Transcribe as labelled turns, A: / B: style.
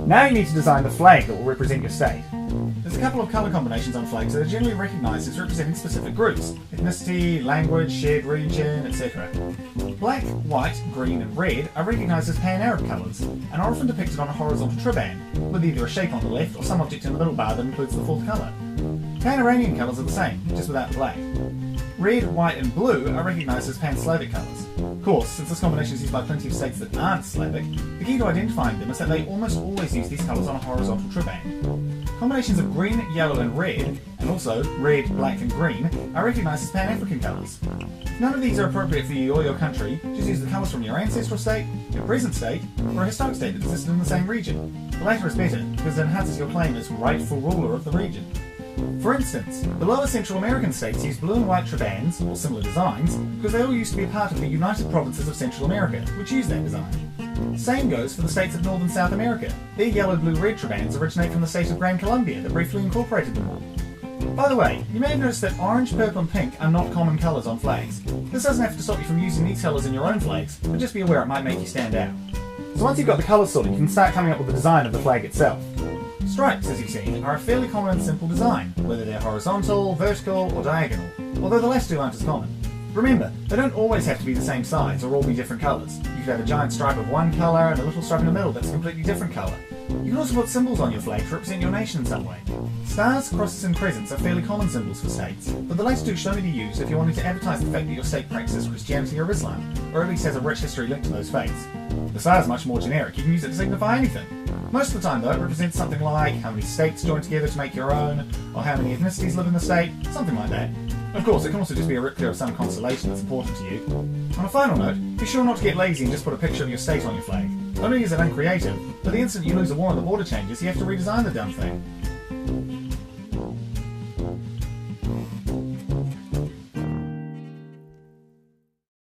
A: Now you need to design the flag that will represent your state. There's a couple of colour combinations on flags that are generally recognised as representing specific groups: ethnicity, language, shared region, etc. Black, white, green and red are recognised as pan-Arab colours and are often depicted on a horizontal triband, with either a shape on the left or some object in the middle bar that includes the fourth colour. Pan-Iranian colours are the same, just without the black. Red, white and blue are recognised as pan-Slavic colours. Of course, since this combination is used by plenty of states that aren't Slavic, the key to identifying them is that they almost always use these colours on a horizontal triband. Combinations of green, yellow and red, and also red, black and green, are recognised as Pan-African colours. If none of these are appropriate for you or your country, just use the colours from your ancestral state, your present state, or a historic state that existed in the same region. The latter is better, because it enhances your claim as rightful ruler of the region. For instance, the lower Central American states use blue and white tribands, or similar designs, because they all used to be a part of the United Provinces of Central America, which use that design. Same goes for the states of North and South America. Their yellow, blue, red tribands originate from the state of Gran Colombia that briefly incorporated them all. By the way, you may have noticed that orange, purple and pink are not common colours on flags. This doesn't have to stop you from using these colours in your own flags, but just be aware it might make you stand out. So once you've got the colours sorted, you can start coming up with the design of the flag itself. Stripes, as you've seen, are a fairly common and simple design, whether they're horizontal, vertical or diagonal, although the last two aren't as common. Remember, they don't always have to be the same size or all be different colours. You could have a giant stripe of one colour and a little stripe in the middle that's a completely different colour. You can also put symbols on your flag to represent your nation in some way. Stars, crosses and crescents are fairly common symbols for states, but the latter two should only be used if you're wanting to advertise the fact that your state practices Christianity or Islam, or at least has a rich history linked to those faiths. The star is much more generic, you can use it to signify anything. Most of the time though, it represents something like how many states join together to make your own, or how many ethnicities live in the state, something like that. Of course, it can also just be a rip clear of some constellation that's important to you. On a final note, be sure not to get lazy and just put a picture of your state on your flag. Not only is it uncreative, but the instant you lose a war and the border changes, you have to redesign the damn thing.